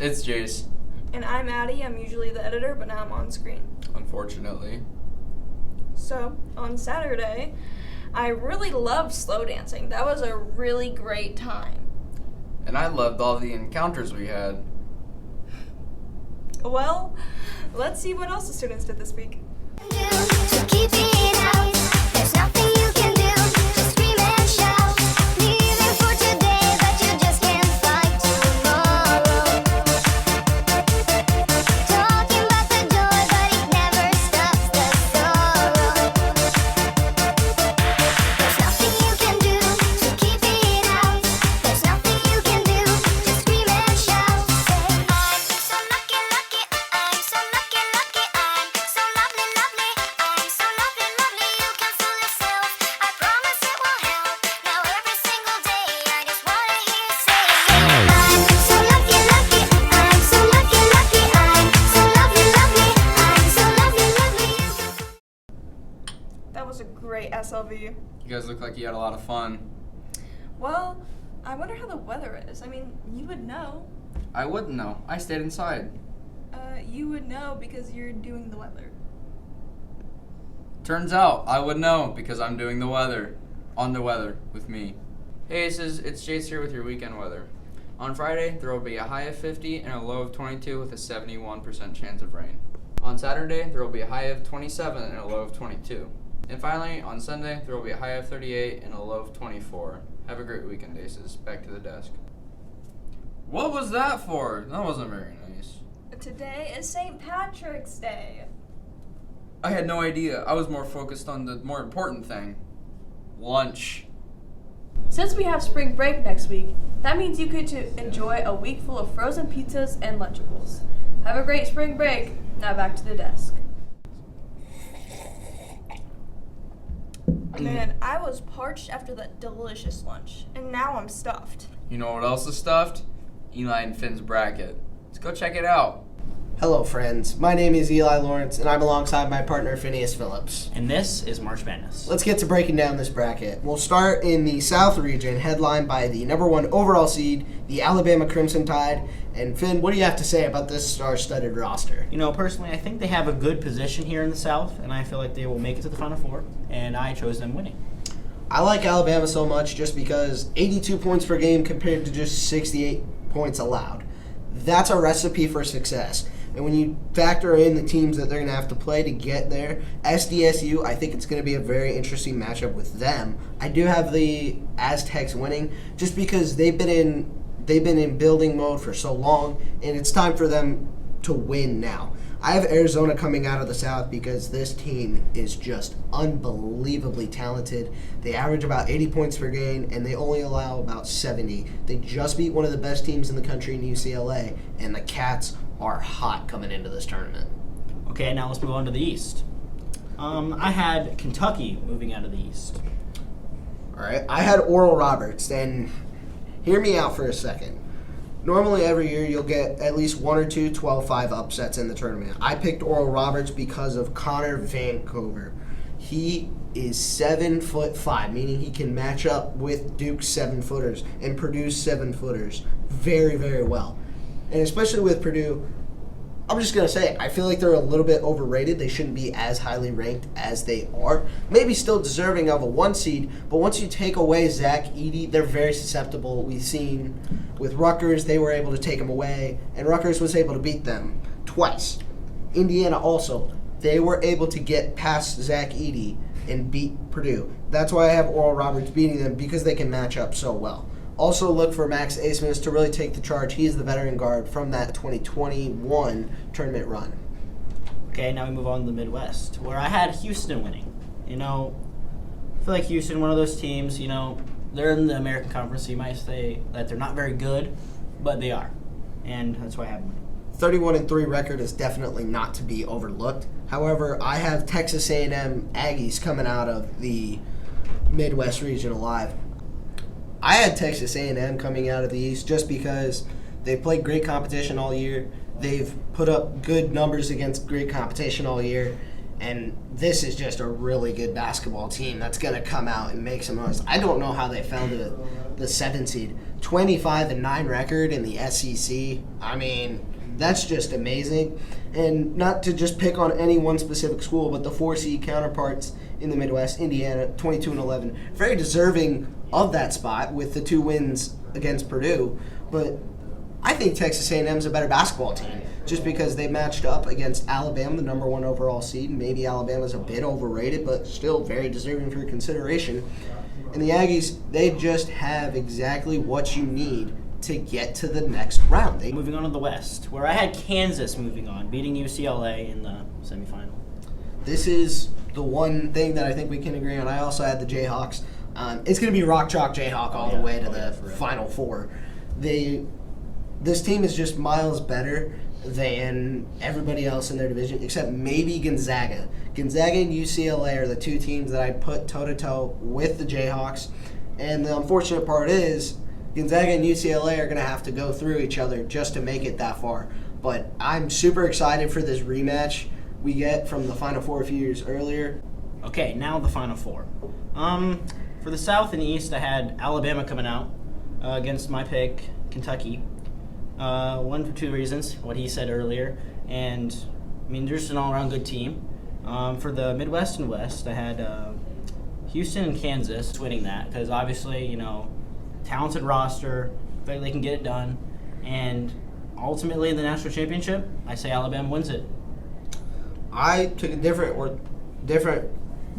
it's Jace. And I'm Addie. I'm usually the editor, but now I'm on screen. Unfortunately. So, on Saturday, I really loved slow dancing. That was a really great time. And I loved all the encounters we had. Well, let's see what else the students did this week. To keep it out, there's nothing you can do. Just scream and shout. Living for today, but you just can't fight tomorrow. Talking about the joy, but it never stops the sorrow. There's nothing you can do to keep it out. There's nothing you can do. Just scream and shout. Say, I'm so lucky, lucky. I'm so lucky, lucky. I'm so lovely, lovely. I'm so lovely, lovely. You can fool yourself. I promise it will help. Now every single day, I just wanna hear you say, I'm so lucky, lucky. I'm so lucky, lucky. I'm so lovely, lovely. I'm so lovely, lovely. You can. That was a great SLV. You guys look like you had a lot of fun. Well, I wonder how the weather is. I mean, you would know. I wouldn't know. I stayed inside. You would know because you're doing the weather. Turns out I would know because I'm doing the weather. On the weather with me. Hey Aces, it's Jace here with your weekend weather. On Friday, there will be a high of 50 and a low of 22 with a 71% chance of rain. On Saturday, there will be a high of 27 and a low of 22. And finally, on Sunday, there will be a high of 38 and a low of 24. Have a great weekend, Aces. Back to the desk. What was that for? That wasn't very nice. Today is St. Patrick's Day. I had no idea. I was more focused on the more important thing. Lunch. Since we have spring break next week, that means you get to enjoy a week full of frozen pizzas and Lunchables. Have a great spring break. Now back to the desk. Man, I was parched after that delicious lunch, and now I'm stuffed. You know what else is stuffed? Eli and Finn's bracket. Let's go check it out. Hello, friends. My name is Eli Lawrence, and I'm alongside my partner, Phineas Phillips. And this is March Madness. Let's get to breaking down this bracket. We'll start in the South region, headlined by the number 1 overall seed, the Alabama Crimson Tide. And Finn, what do you have to say about this star-studded roster? You know, personally, I think they have a good position here in the South, and I feel like they will make it to the Final Four, and I chose them winning. I like Alabama so much just because 82 points per game compared to just 68 points allowed. That's a recipe for success. And when you factor in the teams that they're going to have to play to get there, SDSU, I think it's going to be a very interesting matchup with them. I do have the Aztecs winning just because they've been in building mode for so long, and it's time for them to win now. I have Arizona coming out of the South because this team is just unbelievably talented. They average about 80 points per game, and they only allow about 70. They just beat one of the best teams in the country in UCLA, and the Cats are hot coming into this tournament. Okay, now let's move on to the East. I had Kentucky moving out of the East. All right, I had Oral Roberts, and hear me out for a second. Normally every year you'll get at least 1 or 2 12-5 upsets in the tournament. I picked Oral Roberts because of Connor Vancouver. He is 7'5", meaning he can match up with Duke's 7-footers and Purdue's 7-footers very, very well. And especially with Purdue, I'm just going to say, I feel like they're a little bit overrated. They shouldn't be as highly ranked as they are. Maybe still deserving of a 1 seed, but once you take away Zach Edey, they're very susceptible. We've seen with Rutgers, they were able to take them away, and Rutgers was able to beat them twice. Indiana also, they were able to get past Zach Edey and beat Purdue. That's why I have Oral Roberts beating them, because they can match up so well. Also look for Max Asmus to really take the charge. He is the veteran guard from that 2021 tournament run. Okay, now we move on to the Midwest, where I had Houston winning. You know, I feel like Houston, one of those teams, you know, they're in the American Conference, so you might say that they're not very good, but they are. And that's why I have them winning. 31-3 record is definitely not to be overlooked. However, I have Texas A&M Aggies coming out of the Midwest region alive. I had Texas A&M coming out of the East just because they've played great competition all year. They've put up good numbers against great competition all year. And this is just a really good basketball team that's going to come out and make some noise. I don't know how they found the 7 seed. 25-9 record in the SEC. I mean, that's just amazing. And not to just pick on any one specific school, but the 4 seed counterparts in the Midwest, Indiana, 22-11, very deserving of that spot with the 2 wins against Purdue. But I think Texas A&M is a better basketball team just because they matched up against Alabama, the number 1 overall seed. Maybe Alabama's a bit overrated, but still very deserving for consideration. And the Aggies, they just have exactly what you need to get to the next round. Moving on to the West, where I had Kansas moving on, beating UCLA in the semifinal. This is the one thing that I think we can agree on. I also had the Jayhawks. It's going to be rock chalk Jayhawk all the way to the Final Four. This team is just miles better than everybody else in their division, except maybe Gonzaga. Gonzaga and UCLA are the 2 teams that I'd put toe-to-toe with the Jayhawks. And the unfortunate part is Gonzaga and UCLA are going to have to go through each other just to make it that far. But I'm super excited for this rematch we get from the Final Four a few years earlier. Okay, now the Final Four. For the South and East, I had Alabama coming out against my pick, Kentucky. One for 2 reasons, what he said earlier, and I mean, they're just an all-around good team. For the Midwest and West, I had Houston and Kansas winning that because obviously, you know, talented roster, but they can get it done, and ultimately in the national championship, I say Alabama wins it. I took a different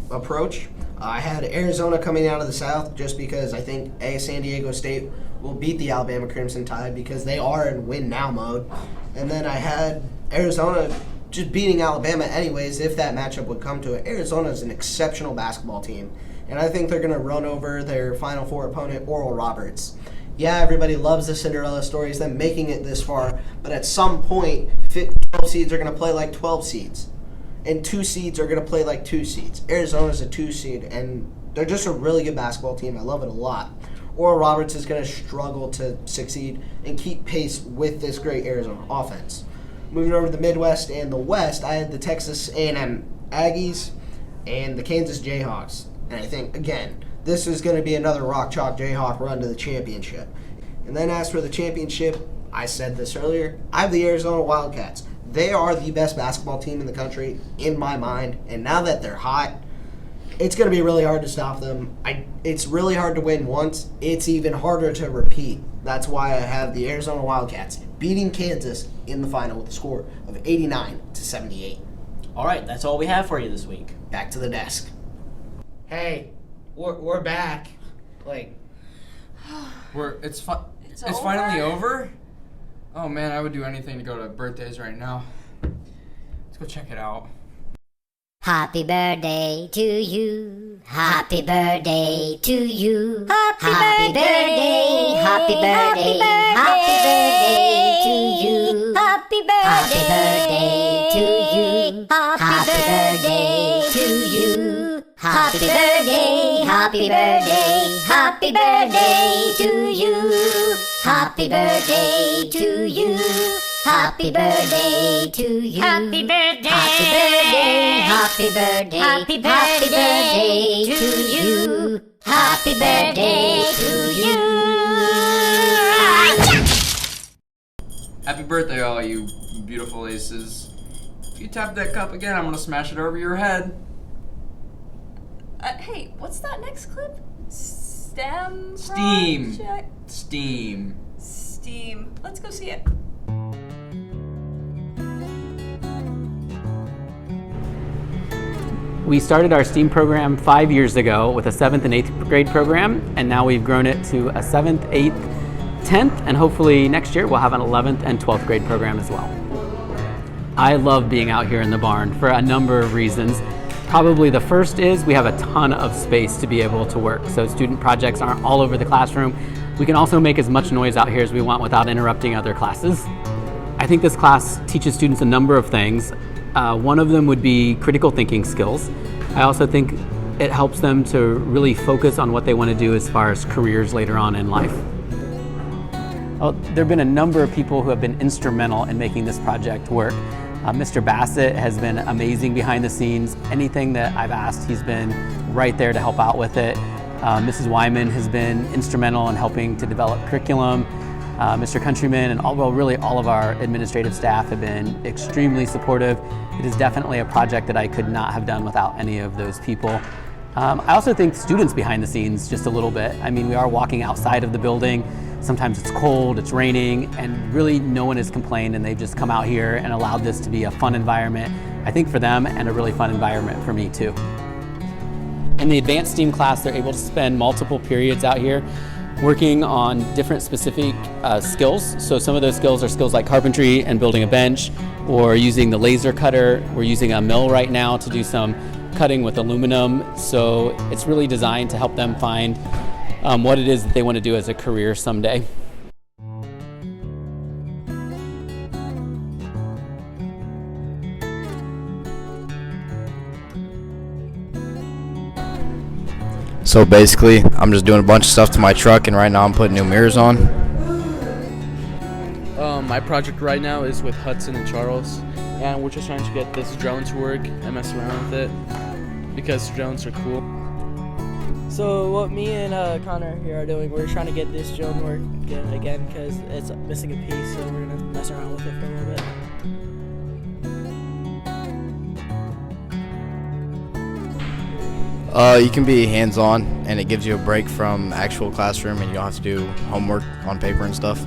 approach. I had Arizona coming out of the South just because I think San Diego State will beat the Alabama Crimson Tide because they are in win-now mode. And then I had Arizona just beating Alabama anyways if that matchup would come to it. Arizona is an exceptional basketball team, and I think they're going to run over their Final Four opponent, Oral Roberts. Yeah, everybody loves the Cinderella stories, them making it this far, but at some point, 12 seeds are going to play like 12 seeds. And 2 seeds are going to play like 2 seeds. Arizona's a 2 seed, and they're just a really good basketball team. I love it a lot. Oral Roberts is going to struggle to succeed and keep pace with this great Arizona offense. Moving over to the Midwest and the West, I had the Texas A&M Aggies and the Kansas Jayhawks. And I think, again, this is going to be another rock chalk Jayhawk run to the championship. And then as for the championship, I said this earlier, I have the Arizona Wildcats. They are the best basketball team in the country, in my mind. And now that they're hot, it's going to be really hard to stop them. It's really hard to win once. It's even harder to repeat. That's why I have the Arizona Wildcats beating Kansas in the final with a score of 89-78. All right, that's all we have for you this week. Back to the desk. Hey, we're back. Like, It's finally over? Oh man, I would do anything to go to birthdays right now. Let's go check it out. Happy birthday to you. Happy birthday to you. Happy birthday. Happy birthday. Happy birthday to you. Happy birthday to you. Happy birthday to you. Happy birthday. Happy birthday. Happy birthday to you. Happy birthday to you. Happy birthday to you. Happy birthday. Happy birthday. Happy birthday. Happy birthday to you. Happy birthday to you. Happy birthday, all you beautiful aces. If you tap that cup again, I'm gonna smash it over your head. Hey, what's that next clip? STEM Steam. project? Steam. Steam. Let's go see it. We started our STEAM program 5 years ago with a 7th and 8th grade program, and now we've grown it to a 7th, 8th, 10th, and hopefully next year we'll have an 11th and 12th grade program as well. I love being out here in the barn for a number of reasons. Probably the first is we have a ton of space to be able to work, so student projects aren't all over the classroom. We can also make as much noise out here as we want without interrupting other classes. I think this class teaches students a number of things. One of them would be critical thinking skills. I also think it helps them to really focus on what they want to do as far as careers later on in life. There have been a number of people who have been instrumental in making this project work. Mr. Bassett has been amazing behind the scenes. Anything that I've asked, he's been right there to help out with it. Mrs. Wyman has been instrumental in helping to develop curriculum. Mr. Countryman and really all of our administrative staff have been extremely supportive. It is definitely a project that I could not have done without any of those people. I also think students behind the scenes just a little bit. I mean, we are walking outside of the building. Sometimes it's cold, it's raining, and really no one has complained, and they've just come out here and allowed this to be a fun environment, I think, for them, and a really fun environment for me too. In the advanced STEAM class, they're able to spend multiple periods out here working on different specific skills. So some of those skills are skills like carpentry and building a bench, or using the laser cutter. We're using a mill right now to do some cutting with aluminum. So it's really designed to help them find what it is that they want to do as a career someday. So basically, I'm just doing a bunch of stuff to my truck, and right now I'm putting new mirrors on. My project right now is with Hudson and Charles, and we're just trying to get this drone to work and mess around with it because drones are cool. So what me and Connor here are doing, we're trying to get this drone working again because it's missing a piece, so we're gonna mess around with it for a little bit. You can be hands-on, and it gives you a break from actual classroom, and you don't have to do homework on paper and stuff.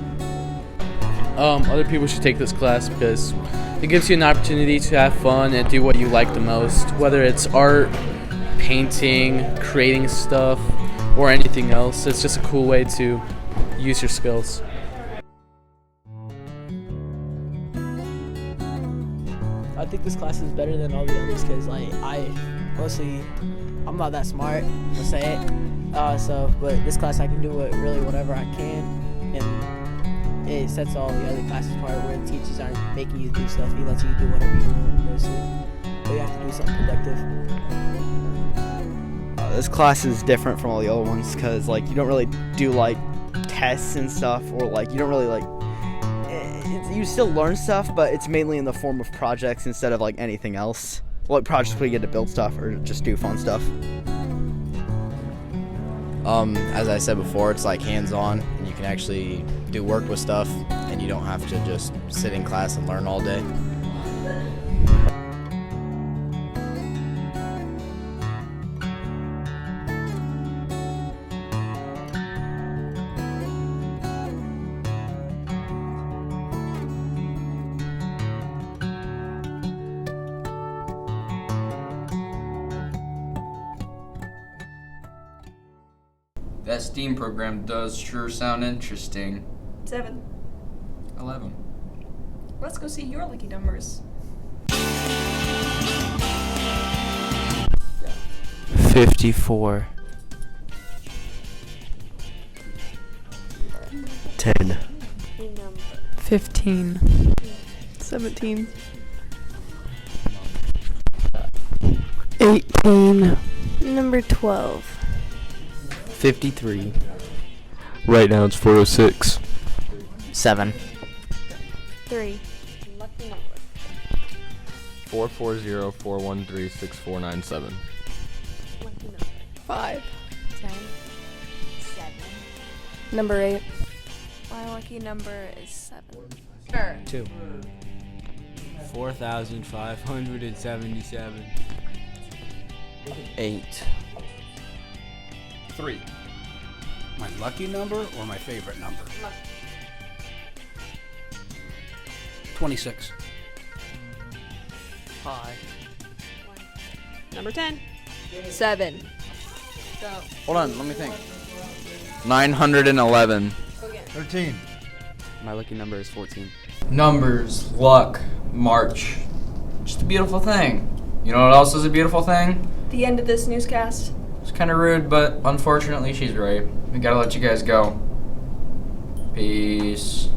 Other people should take this class because it gives you an opportunity to have fun and do what you like the most, whether it's art, painting, creating stuff, or anything else. It's just a cool way to use your skills. I think this class is better than all the others because I'm not that smart, to say it. But this class I can do whatever I can, and it sets all the other classes apart where the teachers aren't making you do stuff. He lets you do whatever you want mostly, but you have to do something productive. This class is different from all the other ones because you don't really do tests and stuff, or you don't really you still learn stuff, but it's mainly in the form of projects instead of anything else. Projects where you get to build stuff or just do fun stuff. As I said before, it's hands-on, and you can actually do work with stuff, and you don't have to just sit in class and learn all day. That STEAM program does sure sound interesting. 7. 11. Let's go see your lucky numbers. 54. 10. 15. 17. 18. Number 12. 53. Right now it's 406. 7. 3. 440-413-6497. 5. 10. 7. Number 8. My lucky number is 7. 2. 4,577. 8. 3. My lucky number or my favorite number? 26. 5. Number 10. 7. Go. Hold on, let me think. 911. 13. My lucky number is 14. Numbers, luck, March. Just a beautiful thing. You know what else is a beautiful thing? The end of this newscast. It's kind of rude, but unfortunately she's right. We gotta let you guys go. Peace.